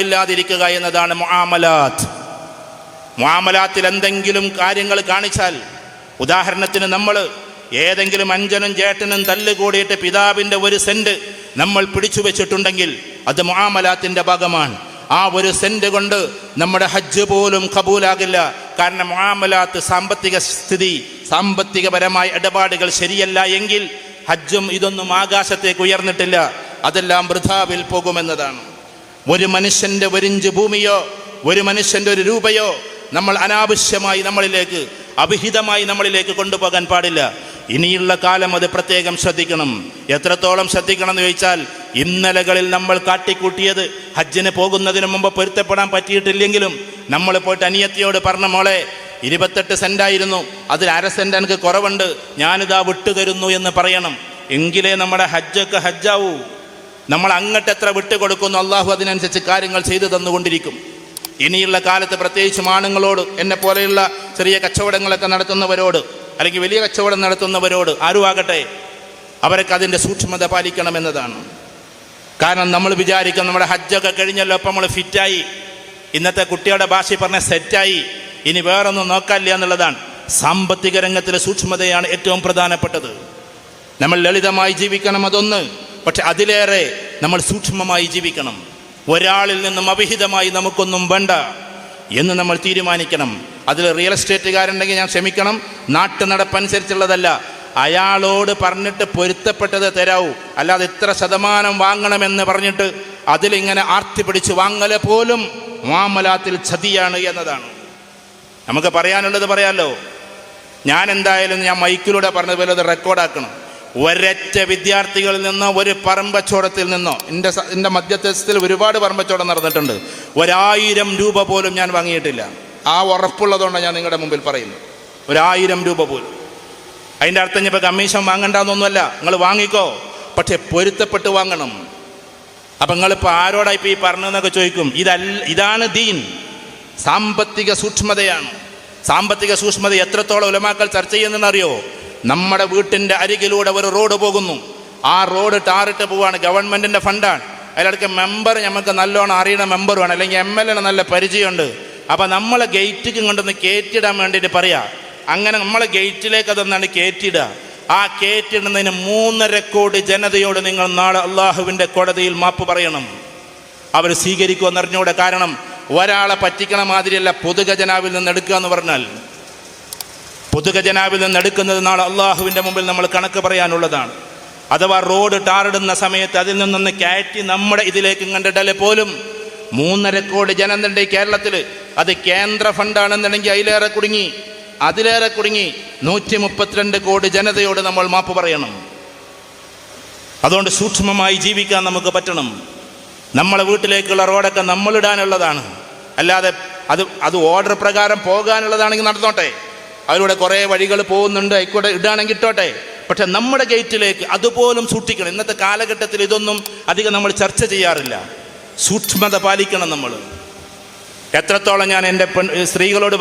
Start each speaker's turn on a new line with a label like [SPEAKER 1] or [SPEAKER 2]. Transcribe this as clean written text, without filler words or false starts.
[SPEAKER 1] ഇല്ലാതിരിക്കുക എന്നതാണ് മുആമലാത്ത്. മുആമലാത്തിൽ എന്തെങ്കിലും കാര്യങ്ങൾ കാണിച്ചാൽ, ഉദാഹരണത്തിന് നമ്മൾ ഏതെങ്കിലും അഞ്ചനും ചേട്ടനും തല്ലുകൂടിയിട്ട് പിതാവിൻ്റെ 1 സെന്റ് നമ്മൾ പിടിച്ചു വെച്ചിട്ടുണ്ടെങ്കിൽ അത് മുആമലാത്തിൻ്റെ ഭാഗമാണ്. ആ 1 സെന്റ് കൊണ്ട് നമ്മുടെ ഹജ്ജ് പോലും കബൂലാകില്ല. കാരണം മുആമലാത്ത് സാമ്പത്തിക സ്ഥിതി, സാമ്പത്തികപരമായ ഇടപാടുകൾ ശരിയല്ല എങ്കിൽ ഹജ്ജും ഇതൊന്നും ആകാശത്തേക്ക് ഉയർന്നിട്ടില്ല, അതെല്ലാം വൃഥാവിൽ പോകുമെന്നതാണ്. ഒരു മനുഷ്യൻ്റെ 1 ഇഞ്ച് ഭൂമിയോ ഒരു മനുഷ്യൻ്റെ 1 രൂപയോ നമ്മൾ അനാവശ്യമായി നമ്മളിലേക്ക്, അവിഹിതമായി നമ്മളിലേക്ക് കൊണ്ടുപോകാൻ പാടില്ല. ഇനിയുള്ള കാലം അത് പ്രത്യേകം ശ്രദ്ധിക്കണം. എത്രത്തോളം ശ്രദ്ധിക്കണം എന്ന് ചോദിച്ചാൽ, ഇന്നലകളിൽ നമ്മൾ കാട്ടിക്കൂട്ടിയത് ഹജ്ജിന് പോകുന്നതിന് മുമ്പ് പൊരുത്തപ്പെടാൻ പറ്റിയിട്ടില്ലെങ്കിലും നമ്മൾ പോയിട്ട് അനിയത്തിയോട് പറഞ്ഞ, മോളെ 28 സെൻറ്റായിരുന്നു, അതിൽ 1/2 സെൻറ്റ് എനിക്ക് കുറവുണ്ട്, ഞാനിതാ വിട്ടുതരുന്നു എന്ന് പറയണം. എങ്കിലേ നമ്മുടെ ഹജ്ജൊക്കെ ഹജ്ജാവൂ. നമ്മൾ അങ്ങോട്ട് എത്ര വിട്ടുകൊടുക്കുന്നു, അള്ളാഹു അതിനനുസരിച്ച് കാര്യങ്ങൾ ചെയ്തു തന്നുകൊണ്ടിരിക്കും. ഇനിയുള്ള കാലത്ത് പ്രത്യേകിച്ചും ആണുങ്ങളോട്, എന്നെ പോലെയുള്ള ചെറിയ കച്ചവടങ്ങളൊക്കെ നടത്തുന്നവരോട്, അല്ലെങ്കിൽ വലിയ കച്ചവടം നടത്തുന്നവരോട്, ആരുമാകട്ടെ, അവരൊക്കെ അതിൻ്റെ സൂക്ഷ്മത പാലിക്കണമെന്നതാണ്. കാരണം നമ്മൾ വിചാരിക്കും നമ്മുടെ ഹജ്ജൊക്കെ കഴിഞ്ഞല്ലോ, അപ്പം നമ്മൾ ഫിറ്റായി, ഇന്നത്തെ കുട്ടിയുടെ ഭാഷ പറഞ്ഞ സെറ്റായി, ഇനി വേറൊന്നും നോക്കാനില്ല എന്നുള്ളതാണ്. സാമ്പത്തിക രംഗത്തിലെ സൂക്ഷ്മതയാണ് ഏറ്റവും പ്രധാനപ്പെട്ടത്. നമ്മൾ ലളിതമായി ജീവിക്കണം, അതൊന്ന്. പക്ഷെ അതിലേറെ നമ്മൾ സൂക്ഷ്മമായി ജീവിക്കണം. ഒരാളിൽ നിന്നും അവിഹിതമായി നമുക്കൊന്നും വേണ്ട എന്ന് നമ്മൾ തീരുമാനിക്കണം. അതിൽ റിയൽ എസ്റ്റേറ്റുകാരുണ്ടെങ്കിൽ ഞാൻ ക്ഷമിക്കണം, നാട്ടു നടപ്പനുസരിച്ചുള്ളതല്ല, അയാളോട് പറഞ്ഞിട്ട് പൊരുത്തപ്പെട്ടത് തരാവൂ. അല്ലാതെ ഇത്ര ശതമാനം വാങ്ങണമെന്ന് പറഞ്ഞിട്ട് അതിലിങ്ങനെ ആർത്തി പിടിച്ച് വാങ്ങല് പോലും മുആമലാത്തിൽ ചതിയാണ് എന്നതാണ്. നമുക്ക് പറയാനുള്ളത് പറയാമല്ലോ. ഞാൻ എന്തായാലും ഞാൻ മൈക്കിലൂടെ പറഞ്ഞതുപോലെ അത് റെക്കോർഡാക്കണം. ഒരൊറ്റ വിദ്യാർത്ഥികളിൽ നിന്നോ ഒരു പറമ്പച്ചോടത്തിൽ നിന്നോ, എൻ്റെ മധ്യസ്ഥത്തിൽ ഒരുപാട് പറമ്പച്ചോടം നടന്നിട്ടുണ്ട്, 1000 രൂപ പോലും ഞാൻ വാങ്ങിയിട്ടില്ല. ആ ഉറപ്പുള്ളതുകൊണ്ടാണ് ഞാൻ നിങ്ങളുടെ മുമ്പിൽ പറയുന്നത്. 1000 രൂപ പോലും. അതിൻ്റെ അർത്ഥം ഇപ്പോൾ കമ്മീഷൻ വാങ്ങണ്ടെന്നൊന്നുമല്ല, നിങ്ങൾ വാങ്ങിക്കോ, പക്ഷെ പൊരുത്തപ്പെട്ട് വാങ്ങണം. അപ്പം നിങ്ങളിപ്പോൾ ആരോടാണ് ഇപ്പോൾ ഈ പറഞ്ഞതെന്നൊക്കെ ചോദിക്കും. ഇതാണ് ദീൻ. സാമ്പത്തിക സൂക്ഷ്മതയാണ്. സാമ്പത്തിക സൂക്ഷ്മത എത്രത്തോളം ഉലമാക്കൾ ചർച്ച ചെയ്യുന്നതെന്നറിയോ? നമ്മുടെ വീട്ടിൻ്റെ അരികിലൂടെ ഒരു റോഡ് പോകുന്നു, ആ റോഡ് ടാറിട്ട് പോവാണ്, ഗവൺമെൻറ്റിൻ്റെ ഫണ്ടാണ്. അതിലിടയ്ക്ക് മെമ്പർ നമുക്ക് നല്ലോണം അറിയണ മെമ്പറുമാണ്, അല്ലെങ്കിൽ MLA നല്ല പരിചയമുണ്ട്. അപ്പം നമ്മളെ ഗേറ്റിക്ക് കൊണ്ടൊന്ന് കയറ്റിയിടാൻ വേണ്ടിയിട്ട് പറയാം. അങ്ങനെ നമ്മളെ ഗേറ്റിലേക്ക് അതൊന്നാണ് കയറ്റിയിടുക. ആ കയറ്റിടുന്നതിന് 3.5 കോടി ജനതയോട് നിങ്ങൾ നാളെ അള്ളാഹുവിൻ്റെ കോടതിയിൽ മാപ്പ് പറയണം. അവർ സ്വീകരിക്കുമെന്ന് അറിഞ്ഞൂടെ. കാരണം ഒരാളെ പറ്റിക്കണ മാതിരിയല്ല പൊതുഖജനാവിൽ നിന്ന് എടുക്കുക എന്ന് പറഞ്ഞാൽ. പൊതുഖജനാവിൽ നിന്ന് എടുക്കുന്നത് നാളെ അള്ളാഹുവിൻ്റെ മുമ്പിൽ നമ്മൾ കണക്ക് പറയാനുള്ളതാണ്. അഥവാ റോഡ് ടാറിടുന്ന സമയത്ത് അതിൽ നിന്നൊന്ന് കയറ്റി നമ്മുടെ ഇതിലേക്ക് കണ്ടിടൽ പോലും 3.5 കോടി ജനതയുണ്ട് ഈ കേരളത്തിൽ. അത് കേന്ദ്ര ഫണ്ടാണെന്നുണ്ടെങ്കിൽ അതിലേറെ കുടുങ്ങി. 132 കോടി ജനതയോട് നമ്മൾ മാപ്പ് പറയണം. അതുകൊണ്ട് സൂക്ഷ്മമായി ജീവിക്കാൻ നമുക്ക് പറ്റണം. നമ്മളെ വീട്ടിലേക്കുള്ള റോഡൊക്കെ നമ്മളിടാനുള്ളതാണ്, അല്ലാതെ അത് ഓർഡർ പ്രകാരം പോകാനുള്ളതാണെങ്കിൽ നടന്നോട്ടെ. അതിലൂടെ കുറേ വഴികൾ പോകുന്നുണ്ട്, ആയിക്കോട്ടെ, ഇടാണെങ്കിൽ ഇട്ടോട്ടെ. പക്ഷെ നമ്മുടെ ഗേറ്റിലേക്ക് അതുപോലും സൂക്ഷിക്കണം. ഇന്നത്തെ കാലഘട്ടത്തിൽ ഇതൊന്നും അധികം നമ്മൾ ചർച്ച ചെയ്യാറില്ല. സൂക്ഷ്മത പാലിക്കണം നമ്മൾ. എത്രത്തോളം ഞാൻ എൻ്റെ സ്ത്രീകളോട്